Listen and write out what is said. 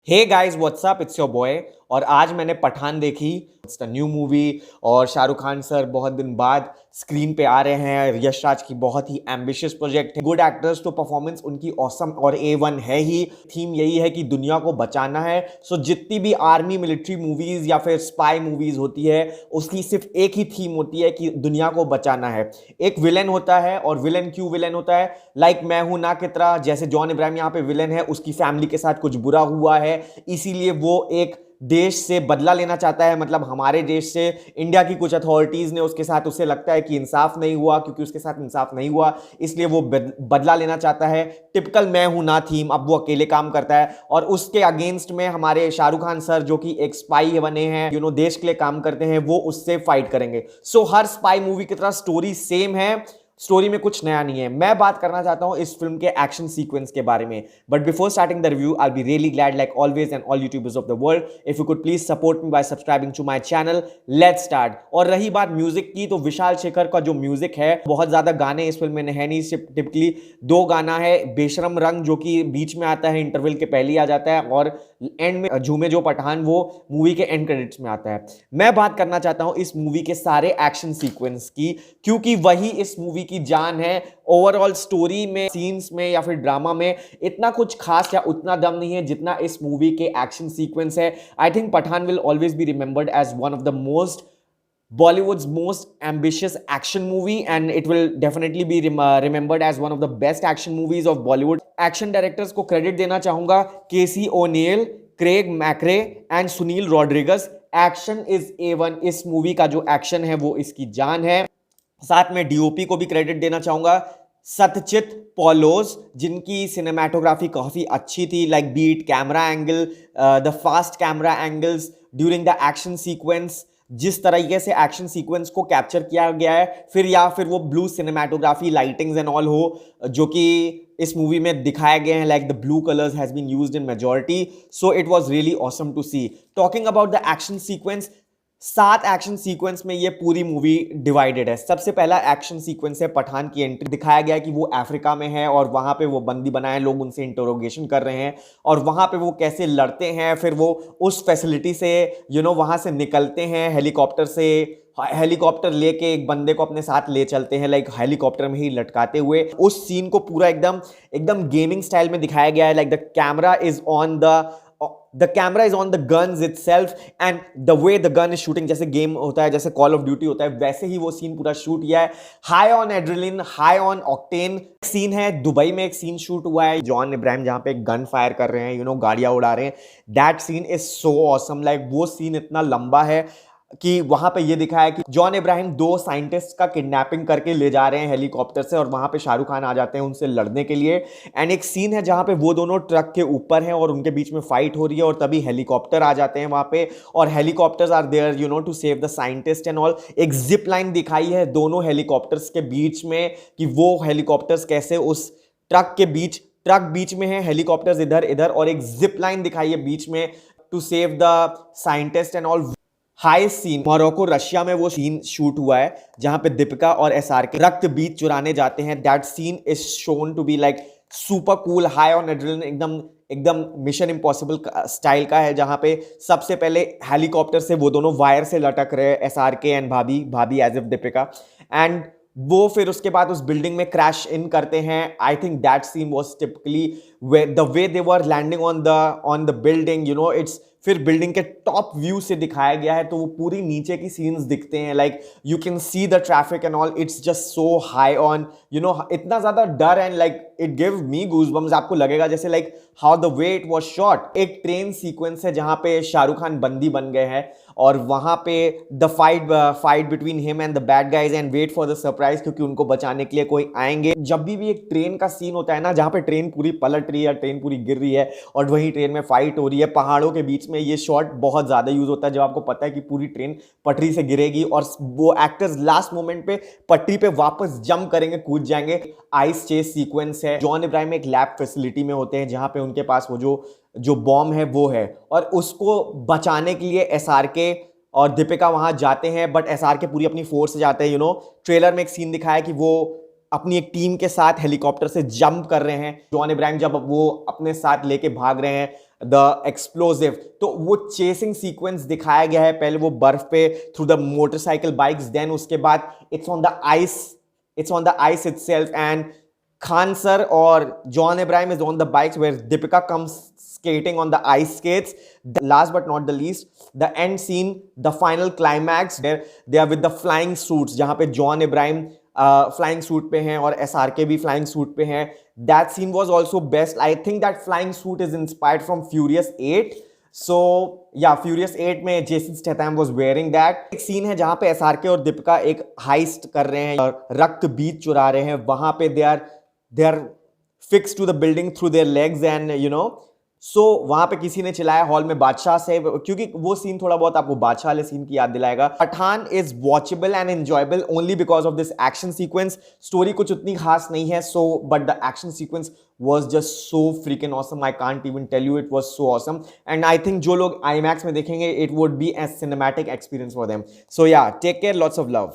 Hey guys what's up, it's your boy. और आज मैंने पठान देखी। इट्स द न्यू मूवी और शाहरुख खान सर बहुत दिन बाद स्क्रीन पे आ रहे हैं। यश राज की बहुत ही एम्बिशियस प्रोजेक्ट है। गुड एक्टर्स तो परफॉर्मेंस उनकी ऑसम और A1 है ही। थीम यही है कि दुनिया को बचाना है। सो जितनी भी आर्मी मिलिट्री मूवीज या फिर स्पाई मूवीज होती है उसकी सिर्फ एक ही थीम होती है कि दुनिया को बचाना है। एक विलेन होता है और विलेन क्यों विलेन होता है? लाइक मैं हूं ना की तरह, जैसे जॉन इब्राहिम यहाँ पे विलेन है, उसकी फैमिली के साथ कुछ बुरा हुआ है, इसीलिए वो एक देश से बदला लेना चाहता है। मतलब हमारे देश से इंडिया की कुछ अथॉरिटीज ने उसके साथ, उसे लगता है कि इंसाफ नहीं हुआ, क्योंकि उसके साथ इंसाफ नहीं हुआ इसलिए वो बदला लेना चाहता है। टिपिकल मैं हूं ना थीम। अब वो अकेले काम करता है और उसके अगेंस्ट में हमारे शाहरुख खान सर जो कि एक स्पाई बने हैं, देश के लिए काम करते हैं, वो उससे फाइट करेंगे। सो हर स्पाई मूवी की तरह स्टोरी सेम है, स्टोरी में कुछ नया नहीं है। मैं बात करना चाहता हूं इस फिल्म के एक्शन सीक्वेंस के बारे में। But before starting the review, I be really glad like always and all YouTubers of the world if you could please support me by subscribing to my channel. Let's start. और रही बात music की, तो विशाल शेखर का जो music है, बहुत ज्यादा गाने इस फिल्म में है नहीं। टिपिकली 2 गाना है, बेशरम रंग जो कि बीच में आता है, इंटरवल के पहले ही आ जाता है, और एंड में झूमे जो पठान वो मूवी के एंड क्रेडिट्स में आता है। मैं बात करना चाहता हूं इस मूवी के सारे एक्शन सीक्वेंस की, क्योंकि वही इस मूवी की जान है। ओवरऑल स्टोरी में, सीन्स में या फिर ड्रामा में इतना कुछ खास या उतना दम नहीं है जितना इस मूवी के एक्शन सीक्वेंस है। I think Pathaan will always be remembered as one of the most Bollywood's most ambitious action movie, and it will definitely be remembered as one of the best action movies of Bollywood. Action directors को credit देना चाहूंगा Casey O'Neill, Craig Macrae and Sunil Rodrigues. Action is A1। इस movie का जो action है वो इसकी जान है। साथ में डीओपी को भी क्रेडिट देना चाहूंगा, सत्यजित पॉलोस, जिनकी सिनेमाटोग्राफी काफी अच्छी थी। Like beat camera angle, the fast camera angles during the action sequence, जिस तरीके से एक्शन सीक्वेंस को कैप्चर किया गया है, या फिर वो blue cinematography, lightings and all हो जो कि इस मूवी में दिखाए गए हैं। Like the blue colours has been used in majority, so it was really awesome to see. Talking about the action sequence, 7 action sequence में ये पूरी मूवी डिवाइडेड है। सबसे पहला एक्शन सीक्वेंस है पठान की एंट्री। दिखाया गया है कि वो अफ्रीका में है और वहां पे वो बंदी बनाए लोग उनसे इंटरोगेशन कर रहे हैं, और वहां पे वो कैसे लड़ते हैं। फिर वो उस फैसिलिटी से वहां से निकलते हैं हेलीकॉप्टर से। हेलीकॉप्टर लेके एक बंदे को अपने साथ ले चलते हैं, लाइक हेलीकॉप्टर में ही लटकाते हुए। उस सीन को पूरा एकदम एकदम गेमिंग स्टाइल में दिखाया गया है। Like the camera is on the guns itself and the way the gun is shooting, जैसे गेम होता है, जैसे कॉल ऑफ ड्यूटी होता है, वैसे ही वो सीन पूरा शूट किया है। High on adrenaline, high on octane scene है। दुबई में एक सीन शूट हुआ है, जॉन इब्राहिम जहां पे गन फायर कर रहे हैं, गाड़ियां उड़ा रहे हैं। That scene is so awesome. Like वो सीन इतना लंबा है कि वहां पे ये दिखाया है कि जॉन इब्राहिम 2 साइंटिस्ट का किडनैपिंग करके ले जा रहे हैं हेलीकॉप्टर से, और वहां पे शाहरुख खान आ जाते हैं उनसे लड़ने के लिए। एंड एक सीन है जहां पे वो दोनों ट्रक के ऊपर हैं और उनके बीच में फाइट हो रही है, और तभी हेलीकॉप्टर आ जाते हैं वहां पे, और helicopters are there to save the scientist and all. एक जिप लाइन दिखाई है दोनों हेलीकॉप्टर्स के बीच में, कि वो हेलीकॉप्टर्स कैसे उस ट्रक बीच में है, हेलीकॉप्टर्स इधर इधर, और एक जिप लाइन दिखाई है बीच में to save the scientist and all. High scene Morocco Russia में वो सीन शूट हुआ है जहां पे दीपिका और SRK रक्त बीज चुराने जाते हैं। That scene is shown to be like super cool, high on adrenaline, एकदम एकदम मिशन इम्पॉसिबल स्टाइल का है, जहां पे सबसे पहले हेलीकॉप्टर से वो दोनों वायर से लटक रहे हैं, SRK एंड भाभी एज इफ दीपिका, एंड वो फिर उसके बाद उस बिल्डिंग में क्रैश इन करते हैं। I think that scene was typically the way they were landing on the building, it's फिर बिल्डिंग के टॉप व्यू से दिखाया गया है, तो वो पूरी नीचे की सीन्स दिखते हैं। Like you can see the traffic and all, it's just so high on, इतना ज्यादा डर, and like it give me goosebumps. आपको लगेगा जैसे like how the way it was shot. एक ट्रेन सीक्वेंस है जहां पे शाहरुख खान बंदी बन गए हैं, और वहां पे the fight between him and the bad guys, and wait for the surprise, क्योंकि उनको बचाने के लिए कोई आएंगे। जब भी एक ट्रेन का सीन होता है ना, जहां पे ट्रेन पूरी पलट रही है, ट्रेन पूरी गिर रही है, और वही ट्रेन में फाइट हो रही है पहाड़ों के बीच में, ये शॉट बहुत ज्यादा यूज होता है जब आपको पता है कि पूरी ट्रेन पटरी से गिरेगी और वो एक्टर्स लास्ट मोमेंट पे पटरी पे वापस जंप करेंगे, कूद जाएंगे। आइस चेस सीक्वेंस है। जॉन इब्राहिम एक लैब फैसिलिटी में होते हैं जहां पे उनके पास वो जो बॉम्ब है वो है, और उसको बचाने के लिए SRK और दीपिका वहां जाते हैं, बट SRK पूरी अपनी फोर्स से जाते हैं। ट्रेलर में एक सीन दिखाया है कि वो अपनी एक टीम के साथ हेलीकॉप्टर से जंप कर रहे हैं। जॉन इब्राहिम जब वो अपने साथ लेके भाग रहे हैं द एक्सप्लोसिव। तो वो चेसिंग सीक्वेंस दिखाया गया है, पहले वो बर्फ पे through the motorcycle bikes, then उसके बाद it's on the ice, it's on the ice itself, and Khan sir or John Abraham is on the bikes where Deepika comes skating on the ice skates. Last but not the least, the end scene, the final climax, where they are with the flying suits, जहाँ पे John Abraham flying suit पे हैं और SRK भी flying suit पे हैं. That scene was also best. I think that flying suit is inspired from Furious 8. So yeah, Furious 8 में Jason Statham was wearing that. एक सीन है जहां पे SRK और दीपिका एक हाइस्ट कर रहे हैं और रक्त बीज चुरा रहे हैं, वहां पे they are fixed to the building through their legs and you know, so वहां पे किसी ने चिल्लाया हॉल में बादशाह से, क्योंकि वो सीन थोड़ा बहुत आपको बादशाह वाले सीन की याद दिलाएगा. Pathaan is watchable and enjoyable only because of this action sequence. Story कुछ उतनी खास नहीं है, so but the action sequence was just so freaking awesome. I can't even tell you, it was so awesome. And I think जो लोग IMAX में देखेंगे, it would be a cinematic experience for them. So yeah, take care, lots of love.